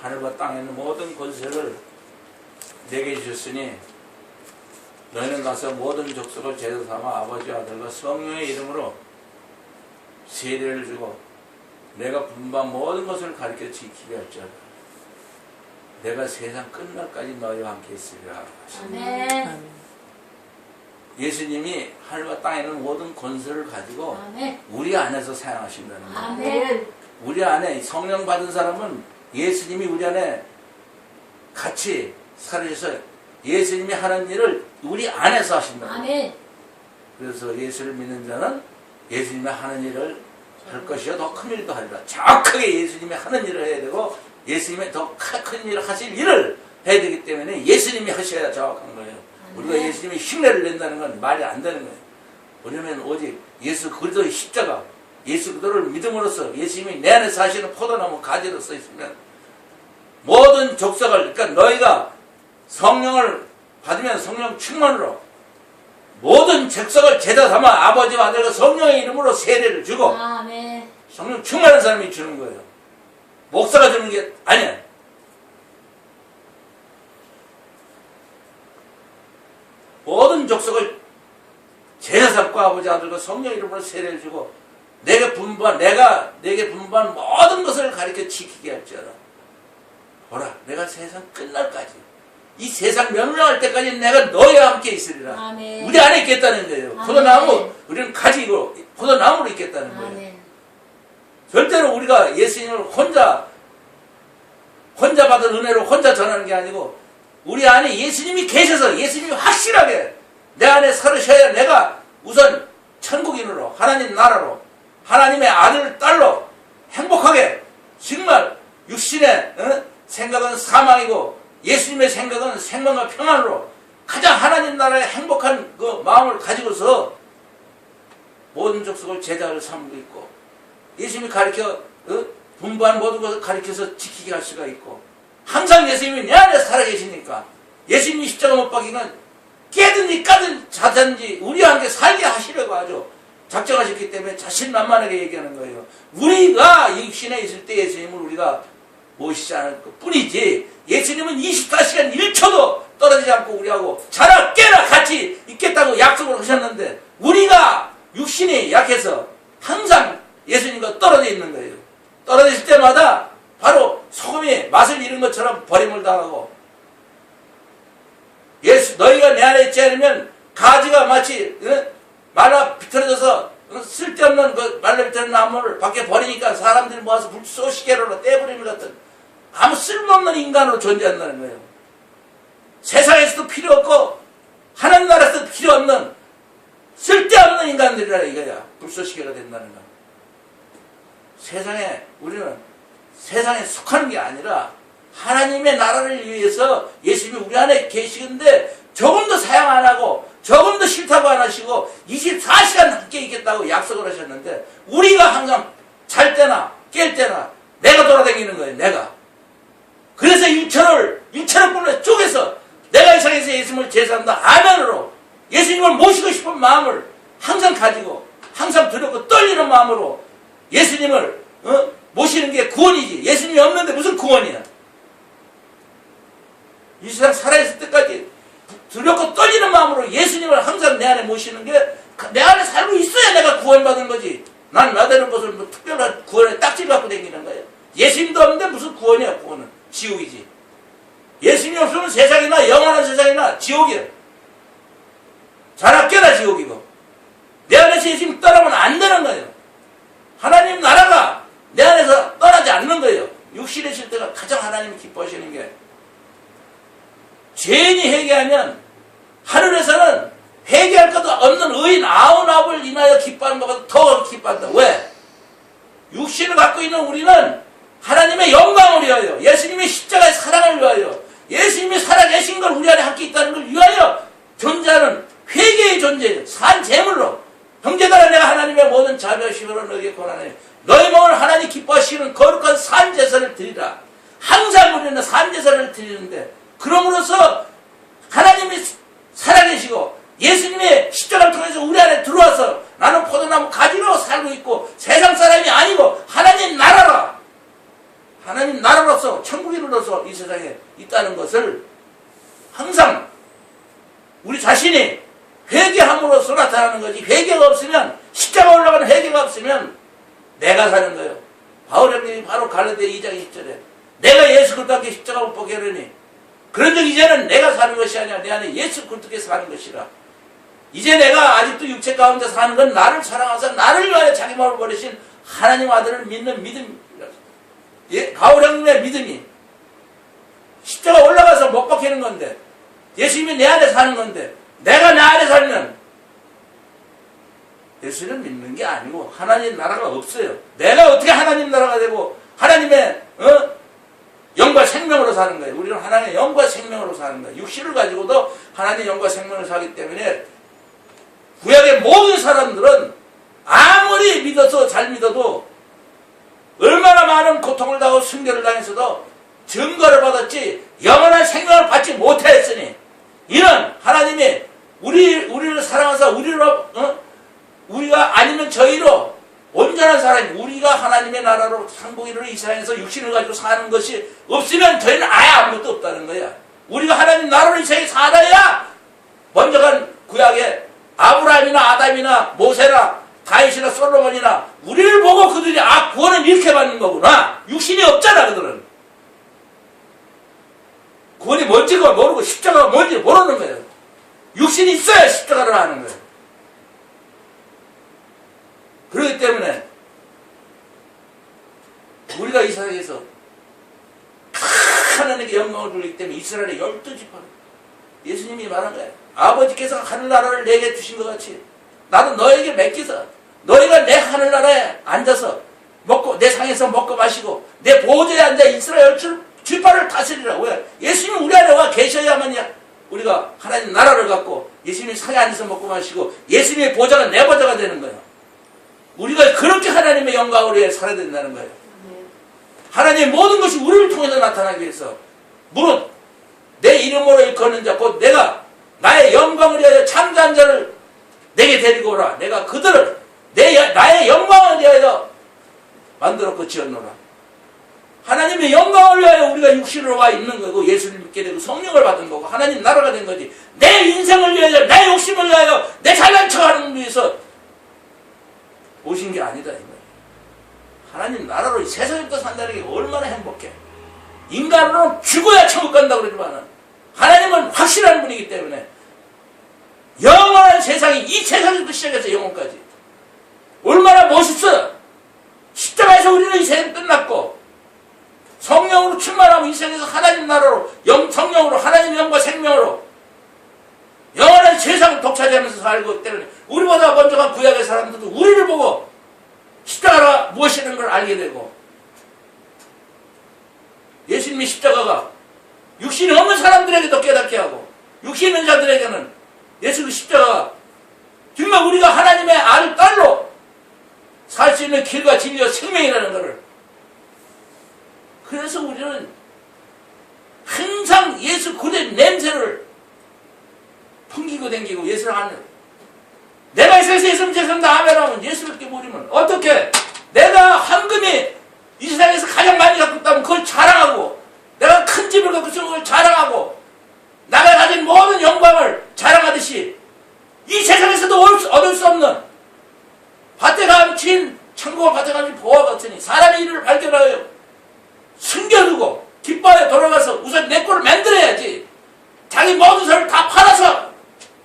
하늘과 땅에 있는 모든 권세를 내게 주셨으니 너희는 가서 모든 족속을 제자 삼아 아버지와 아들과 성령의 이름으로 세례를 주고 내가 분부한 모든 것을 가르쳐 지키게 할지어다. 내가 세상 끝날까지 너희와 함께 있으리라. 아멘. 예수님이 하늘과 땅에 있는 모든 권세를 가지고 아멘. 우리 안에서 사용하신다는 거예요. 아멘. 우리 안에 성령 받은 사람은 예수님이 우리 안에 같이 살으셔서 예수님이 하는 일을 우리 안에서 하신다. 아멘. 그래서 예수를 믿는 자는 예수님이 하는 일을 할 것이요 더 큰 일도 하리라. 정확하게 예수님이 하는 일을 해야 되고 예수님이 더 큰 일을 하실 일을 해야 되기 때문에 예수님이 하셔야 정확한 거예요. 우리가 예수님이 흉내를 낸다는 건 말이 안 되는 거예요. 왜냐하면 오직 예수 그리스도의 십자가, 예수 그리스도를 믿음으로써 예수님이 내 안에 사시는 포도나무 가지로서 있으면 모든 족속을, 그러니까 너희가 성령을 받으면 성령 충만으로 모든 족속을 제자 삼아 아버지와 아들과 성령의 이름으로 세례를 주고 아멘. 성령 충만한 사람이 주는 거예요. 목사가 주는 게 아니야. 모든 족속을 제자 삼고 아버지 아들과 성령 이름으로 세례를 주고 내게 분부한 모든 것을 가르쳐 지키게 할지어다. 보라, 내가 세상 끝날까지 이 세상 멸망할 때까지 내가 너희와 함께 있으리라. 아멘. 우리 안에 있겠다는 거예요. 아멘. 포도나무, 우리는 가지고 포도나무로 있겠다는 거예요. 아멘. 절대로 우리가 예수님을 혼자 받은 은혜로 혼자 전하는 게 아니고 우리 안에 예수님이 계셔서 예수님이 확실하게 내 안에 살으셔야 내가 우선 천국인으로 하나님 나라로 하나님의 아들 딸로 행복하게 정말 육신의 생각은 사망이고 예수님의 생각은 생명과 평안으로 가장 하나님 나라의 행복한 그 마음을 가지고서 모든 족속을 제자를 삼고 있고 예수님이 가르쳐 분부한 모든 것을 가르쳐서 지키게 할 수가 있고 항상 예수님이 내 안에 살아계시니까 예수님이 십자가 못 박이는 깨든지 까든 자든지 우리와 함께 살게 하시려고 아주 작정하셨기 때문에 자신만만하게 얘기하는 거예요. 우리가 육신에 있을 때 예수님을 우리가 모시지 않을 것 뿐이지 예수님은 24시간 1초도 떨어지지 않고 우리하고 자나 깨나 같이 있겠다고 약속을 하셨는데 우리가 육신이 약해서 항상 예수님과 떨어져 있는 거예요. 떨어질 때마다 바로 소금이 맛을 잃은 것처럼 버림을 당하고 너희가 내 안에 있지 않으면 가지가 마치 말라 비틀어져서 쓸데없는 그 말라 비틀어진 나무를 밖에 버리니까 사람들이 모아서 불쏘시개로 떼버리는 것 같은 아무 쓸모없는 인간으로 존재한다는 거예요. 세상에서도 필요 없고 하나님 나라에서도 필요 없는 쓸데없는 인간들이라 이거야. 불쏘시개가 된다는 거. 우리는 세상에 속하는 게 아니라 하나님의 나라를 위해서 예수님이 우리 안에 계시는데 조금 더 사용 안 하고 조금 더 싫다고 안 하시고 24시간 함께 있겠다고 약속을 하셨는데 우리가 항상 잘 때나 깰 때나 내가 돌아다니는 거예요. 내가. 그래서 일천을 뿐을 쪼개서 내가 이 세상에서 예수님을 제사한다. 아멘으로 예수님을 모시고 싶은 마음을 항상 가지고 항상 두렵고 떨리는 마음으로 예수님을 모시는 게 구원이지. 예수님이 없는데 무슨 구원이야. 이 세상 살아있을 때까지 두렵고 떨리는 마음으로 예수님을 항상 내 안에 모시는 게 내 안에 살고 있어야 내가 구원받은 거지. 난 나되는 것을 뭐 특별한 구원에 딱지를 갖고 다니는 거예요. 예수님도 없는데 무슨 구원이야. 구원은 지옥이지. 예수님이 없으면 세상이나 영원한 세상이나 지옥이야. 자나 깨나 지옥이고 내 안에서 예수님 떠나면 안 되는 거예요. 하나님 나라가 내 안에서 떠나지 않는 거예요. 육신에 있을 때가 가장 하나님이 기뻐하시는 게 죄인이 회개하면 하늘에서는 회개할 것도 없는 의인 99을 인하여 기뻐하는 것보다 더 기뻐한다. 왜? 육신을 갖고 있는 우리는 하나님의 영광을 위하여 예수님의 십자가의 사랑을 위하여 예수님이 살아계신 걸 우리 안에 함께 있다는 걸 위하여 존재하는 회개의 존재예요. 산 제물로 형제들아 내가 하나님의 모든 자비하심으로 너희에게 권하네. 너희 몸을 하나님 기뻐하시는 거룩한 산제사를 드리라. 항상 우리는 산제사를 드리는데 그럼으로써 하나님이 살아계시고 예수님의 십자가를 통해서 우리 안에 들어와서 나는 포도나무 가지로 살고 있고 세상 사람이 아니고 하나님 나라라. 하나님 나라로서 천국인으로서 이 세상에 있다는 것을 항상 우리 자신이 회개함으로써 나타나는 거지. 회개가 없으면, 십자가 올라가는 회개가 없으면 내가 사는 거예요. 바울 형님이 바로 갈라디아 2장 20절에 내가 예수 그리스도께 십자가 못 보게 하려니 그런즉 이제는 내가 사는 것이 아니라 내 안에 예수 그리스도께서 사는 것이라. 이제 내가 아직도 육체 가운데 사는 건 나를 사랑하사 나를 위하여 자기 몸을 버리신 하나님 아들을 믿는 믿음이라서. 예, 바울 형님의 믿음이 십자가 올라가서 못 박히는 건데, 예수님이 내 안에 사는 건데, 내가 내 안에 살면 예수를 믿는 게 아니고 하나님 나라가 없어요. 내가 어떻게 하나님 나라가 되고 하나님의 영과 생명으로 사는 거예요. 우리는 하나님의 영과 생명으로 사는 거예요. 육신을 가지고도 하나님의 영과 생명을 사기 때문에 구약의 모든 사람들은 아무리 믿어서 잘 믿어도 얼마나 많은 고통을 당하고 순교를 당했어도 증거를 받았지 영원한 생명을 받지 못했으니, 이는 하나님이 우리를 사랑하사 우리가 아니면 저희로 온전한 사람이, 우리가 하나님의 나라로 상복이로 이 세상에서 육신을 가지고 사는 것이 없으면 저희는 아예 아무것도 없다는 거야. 우리가 하나님 나라로 이 세상에 살아야 먼저 간 구약에 아브라함이나 아담이나 모세나 다윗이나 솔로몬이나 우리를 보고 그들이 구원은 이렇게 받는 거구나. 육신이 없잖아. 그들은 구원이 뭔지가 모르고 십자가가 뭔지 모르는 거예요. 육신이 있어야 십자가를 하는 거예요. 그렇기 때문에 우리가 이 세상에서 하나님께 영광을 돌리기 때문에 이스라엘의 12지파, 예수님이 말한 거예요. 아버지께서 하늘나라를 내게 주신 것 같이 나도 너에게 맡기서 너희가 내 하늘나라에 앉아서 먹고 내 상에서 먹고 마시고 내 보호자에 앉아 이스라엘 지파를 다스리라. 왜? 예수님이 우리 안에 와 계셔야만 우리가 하나님 나라를 갖고 예수님이 상에 앉아서 먹고 마시고 예수님의 보좌가 내 보좌가 되는 거예요. 우리가 그렇게 하나님의 영광을 위해 살아야 된다는 거예요. 하나님의 모든 것이 우리를 통해서 나타나기 위해서, 무릇 내 이름으로 일컫는 자 곧 내가 나의 영광을 위하여 창조한 자를 내게 데리고 오라. 내가 그들을 나의 영광을 위하여 만들었고 지었노라. 하나님의 영광을 위하여 우리가 육신으로 와 있는 거고 예수를 믿게 되고 성령을 받은 거고 하나님 나라가 된 거지. 내 인생을 위하여, 내 욕심을 위하여, 내 잘난 척하는 위해서 오신 게 아니다 이 말이에요. 하나님 나라로 세상에부터 산다는 게 얼마나 행복해. 인간으로는 죽어야 천국 간다고 그러지만 하나님은 확실한 분이기 때문에 영원한 세상이 이 세상에부터 시작해서 영원까지 얼마나 멋있어. 십자가에서 우리는 이 세상 끝났고 성령으로 충만하면 이 세상에서 하나님 나라로 성령으로 하나님의 영과 생명으로 영원한 세상을 독차지하면서 살고 때문에 우리보다 먼저 간 구약의 사람들도 우리를 보고 십자가가 무엇이라는 걸 알게 되고, 예수님의 십자가가 육신이 없는 사람들에게도 깨닫게 하고 육신 있는 자들에게는 예수 그 십자가가 정말 우리가 하나님의 아들 딸로 살 수 있는 길과 진리와 생명이라는 것을, 그래서 우리는 항상 예수 그리스도의 냄새를 풍기고 댕기고 예수를 하는, 내가 이 세상에서 예수님 죄송합니다 아멘 하면 예수님께 모르면 어떻게 내가 황금이 이 세상에서 가장 많이 갖고 있다면 그걸 자랑하고, 내가 큰 집을 갖고 있으면 그걸 자랑하고, 내가 가진 모든 영광을 자랑하듯이 이 세상에서도 얻을 수 없는 밭에 감친 천국과 밭에 감친 보화 같으니 사람의 일을 발견하여 숨겨두고 기뻐하여 돌아가서 우선 내 꼴을 만들어야지. 자기 모든 것을 다 팔아서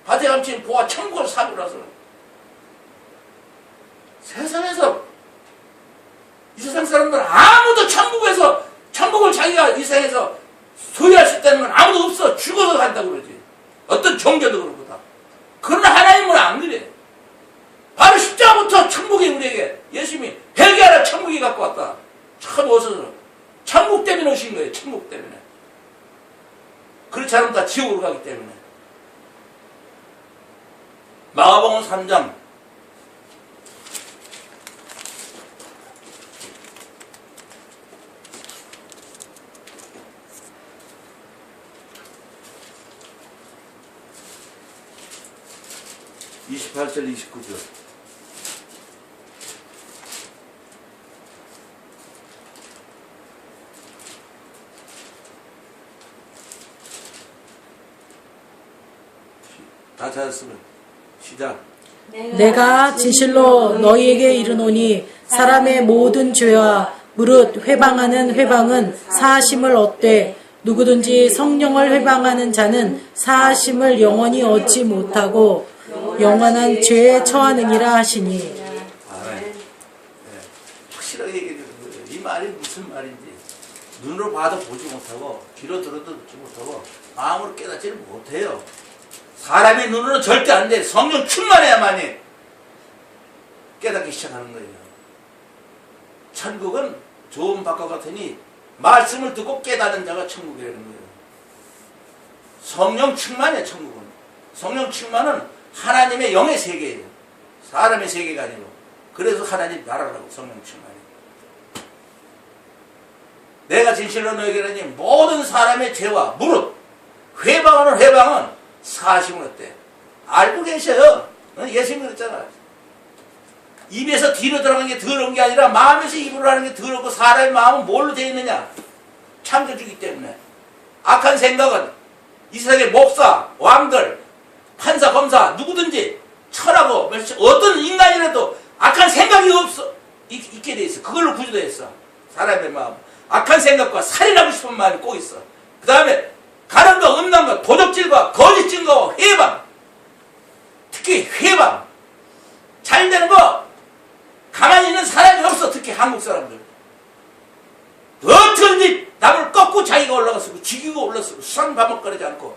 밭에 감친 보화 천국을 사고 나서 세상에서 이 세상 사람들은 아무도 천국을 자기가 이 세상에서 소유할 수 있다는 건 아무도 없어. 죽어서 간다고 그러지. 어떤 종교도 그렇고 다. 그러나 하나님은 안 그래. 바로 십자가부터 천국이 우리에게 예수님이 회개하라 천국이 갖고 왔다. 참 어서서 천국 때문에 오신 거예요. 천국 때문에. 그렇지 않으면 다 지옥으로 가기 때문에. 마가복음 3장 28절 29절. 다 찾았으면 시작. 내가 진실로 너희에게 이르노니 사람의 모든 죄와 무릇 회방하는 회방은 사하심을 얻되 누구든지 성령을 회방하는 자는 사하심을 영원히 얻지 못하고 영원한 죄에 처하느니라 하시니. 확실하게 얘기해 주는 거예요. 이 말이 무슨 말인지 눈으로 봐도 보지 못하고 귀로 들어도 듣지 못하고 마음으로 깨닫지를 못해요. 사람의 눈으로는 절대 안 돼. 성령 충만해야만이 깨닫기 시작하는 거예요. 천국은 좋은 바과 같으니 말씀을 듣고 깨닫는 자가 천국이라는 거예요. 성령 충만이야 천국은. 성령 충만은 하나님의 영의 세계예요. 사람의 세계가 아니고. 그래서 하나님 나라라고 성령 충만이에요. 내가 진실로 너에게 이르니 모든 사람의 죄와 무릇 회방하는 회방은 사하심을 얻대. 알고 계셔요. 예수님이 그랬잖아. 입에서 뒤로 들어가는 게 더러운 게 아니라 마음에서 입으로 하는 게 더럽고 사람의 마음은 뭘로 되어 있느냐? 창조주기 때문에. 악한 생각은 이 세상의 목사, 왕들, 판사, 검사 누구든지 천하고 어떤 인간이라도 악한 생각이 있게 돼 있어. 그걸로 구조되어 있어. 사람의 마음. 악한 생각과 살인하고 싶은 마음이 꼭 있어. 그 다음에 가는 거, 없는 거, 도적질과 거짓 증거와 회방. 특히 회방. 잘 되는 거 가만히 있는 사람이 없어. 특히 한국 사람들. 어떻게든지 남을 꺾고 자기가 올라갔고 죽이고 올라서고 수상바먹거리지 않고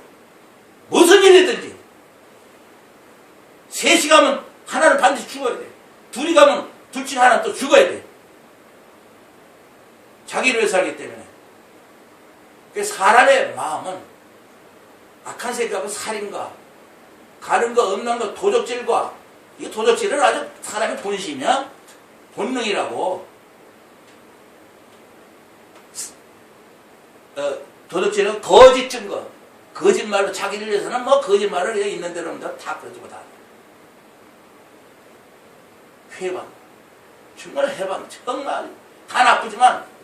무슨 일이든지 셋이 가면 하나는 반드시 죽어야 돼. 둘이 가면 둘 중 하나는 또 죽어야 돼. 자기를 위해서 살기 때문에. 사람의 마음은 악한 생각과 살인과 가는 거 없는 거 도적질과 이 도적질은 아주 사람의 본심이야. 본능이라고. 도덕질은 거짓 증거. 거짓말로 자기를 위해서는 뭐 거짓말을 그냥 있는 대로 다 그러지고 다. 회방. 정말 해방. 정말 다 나쁘지만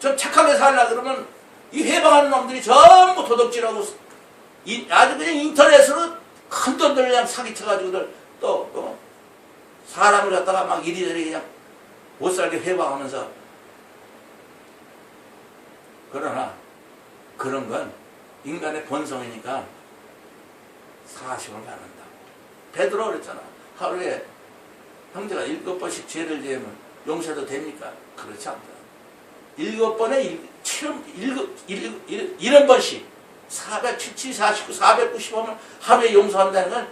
좀 착하게 살라 그러면 이 회방하는 놈들이 전부 도덕질하고 아주 그냥 인터넷으로 큰 돈들 그냥 사기쳐가지고들 또 사람을 갖다가 막 이리저리 그냥 못살게 회방하면서. 그러나 그런 건 인간의 본성이니까 사심을 받는다. 베드로 그랬잖아. 하루에 형제가 7번씩 죄를 지으면 용서도 됩니까? 그렇지 않다. 7번에 70번씩 477, 49, 490하면 하루에 용서한다는 건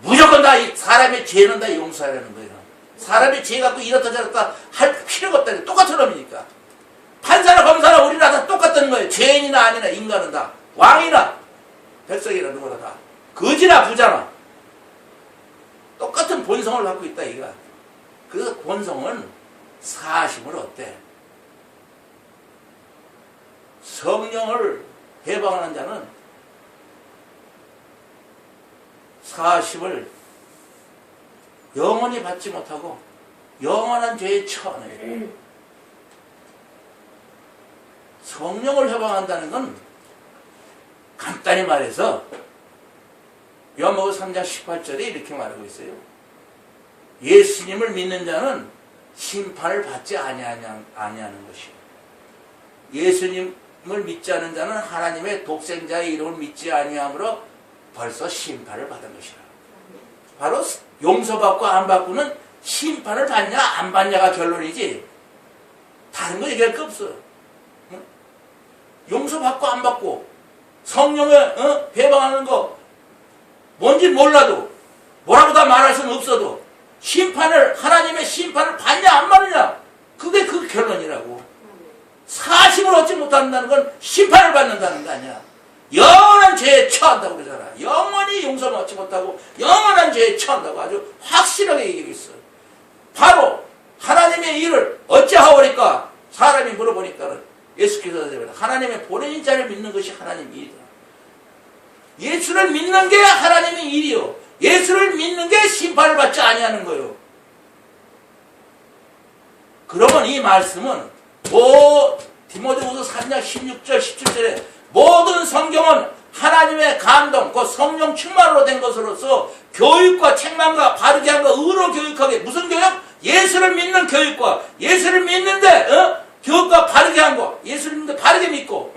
무조건 다 사람의 죄는 다 용서하라는 거예요. 사람의 죄 갖고 이렇다 저렇다 할 필요가 없다. 똑같은 놈이니까. 판사나 검사나 우리나 다 똑같은 거예요. 죄인이나 아니나 인간은 다. 왕이나 백성이나 누구나 다. 거지나 부자나 똑같은 본성을 갖고 있다 이거야. 그 본성은 사심을 얻대. 성령을 해방하는 자는 사심을 영원히 받지 못하고 영원한 죄에 처하는. 성령을 해방한다는 건 간단히 말해서 요한복음 3장 18절에 이렇게 말하고 있어요. 예수님을 믿는 자는 심판을 받지 아니하는 것이요. 예수님을 믿지 않은 자는 하나님의 독생자의 이름을 믿지 아니하므로 벌써 심판을 받은 것이라. 바로 용서받고 안 받고는 심판을 받냐 안 받냐가 결론이지 다른 거 얘기할 거 없어. 용서받고 안 받고 성령을 해방하는 거 뭔지 몰라도 뭐라고 다 말할 수는 없어도 하나님의 심판을 받냐 안 받느냐 그게 그 결론이라고. 사심을 얻지 못한다는 건 심판을 받는다는 거 아니야. 영원한 죄에 처한다고 그러잖아. 영원히 용서를 얻지 못하고 영원한 죄에 처한다고 아주 확실하게 얘기했어. 바로 하나님의 일을 어찌하오리까 사람이 물어보니까는 예수께서 하나님의 보내신 자를 믿는 것이 하나님의 일이다. 예수를 믿는 게 하나님의 일이요. 예수를 믿는 게 심판을 받지 아니하는 거요. 그러면 이 말씀은 디모데후서 3장 16절 17절에 모든 성경은 하나님의 감동, 그 성령 충만으로 된 것으로서 교육과 책망과 바르게 한과 의로 교육하게. 무슨 교육? 예수를 믿는 교육과 예수를 믿는데 교육과 바르게 한 거, 예수를 믿는데 바르게 믿고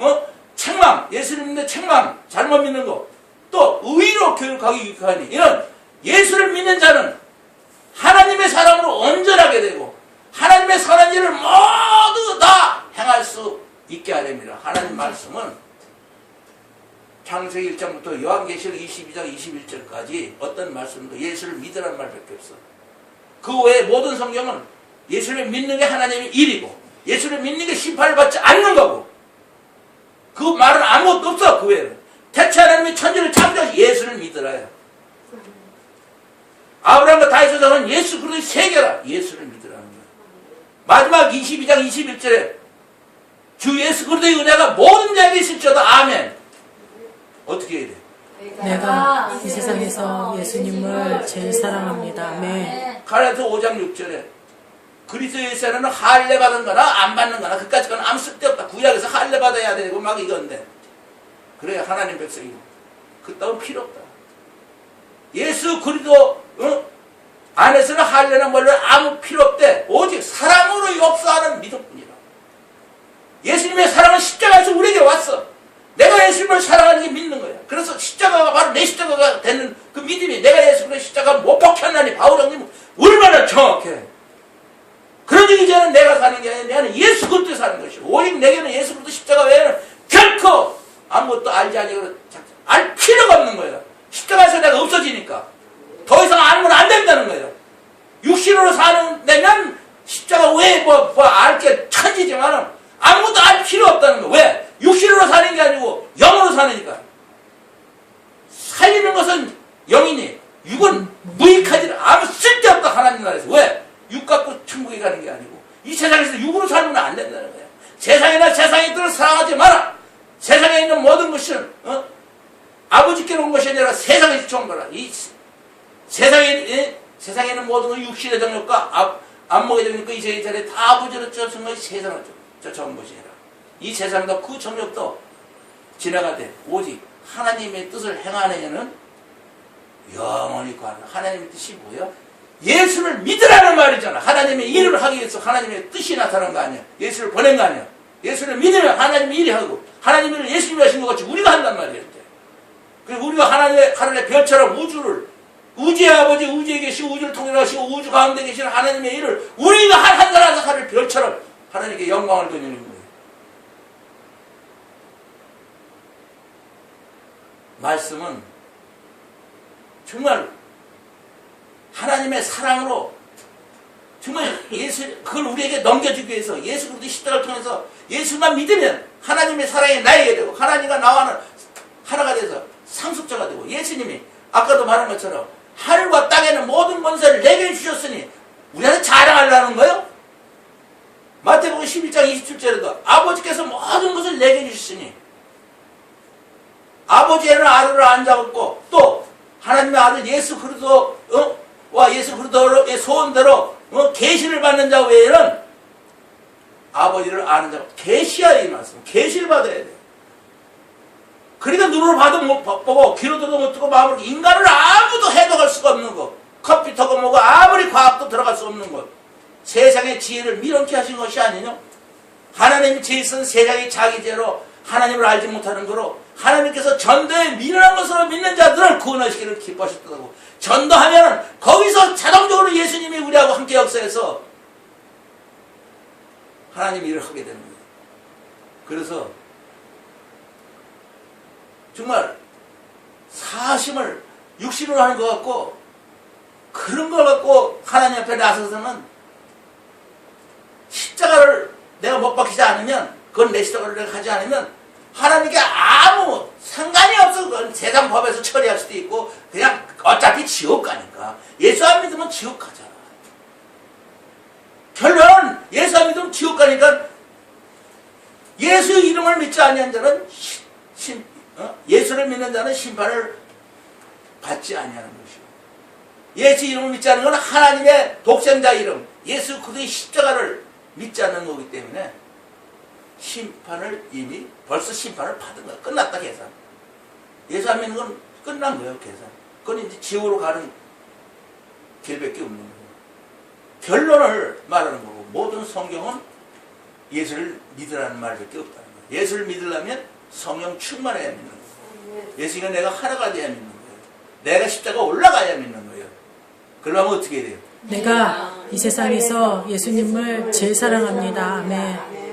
책망, 예수를 믿는데 책망, 잘못 믿는 거, 또 의로 교육하기 유익하니. 이런 예수를 믿는 자는 하나님의 사랑으로 온전하게 되고 하나님의 선한 일을 모두 다 행할 수 있게 하렵니다. 하나님 말씀은 창세기 1장부터 요한계시록 22장 21절까지 어떤 말씀도 예수를 믿으라는 말밖에 없어. 그 외에 모든 성경은 예수를 믿는 게 하나님의 일이고 예수를 믿는 게 심판을 받지 않는 거고, 그 말은 아무것도 없어. 그 외에는 대체 하나님이 천지를 창조하시 예수를 믿으라요. 아브라함과 다윗의 자는 예수 그리스도의 세계라. 예수를 믿으라는 거예요. 마지막 22장 21절에 주 예수 그리스도의 은혜가 모든 자에게 있을지어다. 아멘. 어떻게 해야 돼? 내가 이 세상에서 예수님을 제일 사랑합니다. 아멘. 갈라디아서 5장 6절에 그리스도 예수는 할례 받은 거나 안 받는 거나 그까짓 건 아무 쓸데없다. 구약에서 할례 받아야 되고 막 이건데, 그래야 하나님 백성이고 그따윈 필요 없다. 예수 그리스도 안에서는 할례나 뭘로 아무 필요 없대. 오직 사랑으로 역사하는 믿음뿐이라. 예수님의 사랑은 십자가에서 우리에게 왔어. 내가 예수님을 사랑하는 게 믿는 거야. 그래서 십자가가 바로 내 십자가가 되는 그 믿음이, 내가 예수님의 십자가 못 박혔나니 바울형님 얼마나 정확해. 그러니 이제는 내가 사는 게 아니라 나는 예수 그리스도 사는 것이고, 오직 내게는 예수 그리스도 십자가 외에는 결코 아무것도 알지 아니하고 알 필요가 없는 거예요. 십자가에서 내가 없어지니까 더 이상 알면 안 된다는 거예요. 육신으로 사는 데면 십자가 외에 알게 천지지만은 아무것도 알 필요 없다는 거예요. 왜? 육신으로 사는 게 아니고 영으로 사니까. 살리는 것은 영이니 육은 무익하지 아무 쓸데없다. 하나님 나라에서. 왜? 육 갖고 천국에 가는 게 아니고 이 세상에서 육으로 살면 안 된다는 거예요. 세상이나 세상의 뜻을 사랑하지 마라. 세상에 있는 모든 것은 아버지께로 온 것이 아니라 세상에서 온 거라. 이 세상에 있는 모든 건 육신의 정욕과 안목의 정욕과 이 세계 자리에 다 아버지로 쫓은 것이 세상을 쫓아온 것이라. 이 세상도 그 정욕도 지나가되 오직 하나님의 뜻을 행하는 이는 영원히 구하는. 하나님의 뜻이 뭐예요? 예수를 믿으라는 말이잖아. 하나님의 일을 하기 위해서 하나님의 뜻이 나타난 거 아니야. 예수를 보낸 거 아니야. 예수를 믿으면 하나님이 일이 하고 하나님 일을 예수님이 하신 것 같이 우리가 한단 말이야. 그리고 우리가 하늘의 별처럼 우주의 아버지, 우주에 계시고 우주를 통일하시고 우주 가운데 계시는 하나님의 일을 우리가 한 사람 하늘 별처럼 하나님께 영광을 돌리는 거예요. 말씀은 정말 하나님의 사랑으로 정말 그걸 우리에게 넘겨주기 위해서 예수 그리스도 십자가를 통해서 예수만 믿으면 하나님의 사랑이 나에게 되고 하나님과 나와는 하나가 돼서 상속자가 되고, 예수님이 아까도 말한 것처럼 하늘과 땅에는 모든 권세를 내게 주셨으니 우리한테 자랑하려는 거예요. 마태복음 11장 27절에도 아버지께서 모든 것을 내게 주셨으니, 아버지에는 아들을 안 잡았고 또 하나님의 아들 예수 그리스도와 예수 그리스도의 소원대로 계시를 받는 자 외에는 아버지를 아는 자가 계시야. 이 말씀 계시를 받아야 돼. 그러니까 눈으로 봐도 못 보고 귀로 들어도 못 듣고 마음으로, 인간을 아무도 해독할 수가 없는 것, 컴퓨터가 뭐고 아무리 과학도 들어갈 수 없는 것, 세상의 지혜를 미련케 하신 것이 아니냐. 하나님의 지혜는 세상의 자기 지혜로 하나님을 알지 못하는 거로 하나님께서 전도에 미련한 것으로 믿는 자들을 구원하시기를 기뻐하셨다고. 전도하면은 거기서 자동적으로 예수님이 우리하고 함께 역사해서 하나님 일을 하게 되는 거예요. 그래서 정말 사심을 육신으로 하는 것 같고 그런 걸 갖고 하나님 앞에 나서서는 십자가를 내가 못 박히지 않으면, 그건 내 십자가를 내가 하지 않으면 하나님께 아무 상관이 없어. 그건 세상 법에서 처리할 수도 있고 그냥 어차피 지옥 가니까. 예수 안 믿으면 지옥 가잖아. 결론은 예수 안 믿으면 지옥 가니까 예수 이름을 믿지 아니한 자는 예수를 믿는 자는 심판을 받지 아니하는 것이고, 예수 이름을 믿지 않는 건 하나님의 독생자 이름 예수 그리스도의 십자가를 믿지 않는 거기 때문에 심판을 이미 벌써 심판을 받은 거야. 끝났다 계산. 예수 안 믿는 건 끝난 거예요, 계산. 그건 이제 지옥으로 가는 길밖에 없는 거예요. 결론을 말하는 거고, 모든 성경은 예수를 믿으라는 말밖에 없다는 거예요. 예수를 믿으려면 성령 충만해야 믿는 거예요. 예수가 내가 하나가 돼야 믿는 거예요. 내가 십자가 올라가야 믿는 거예요. 그러면 어떻게 돼요? 내가 이 세상에서 예수님을 제일 사랑합니다. 아멘.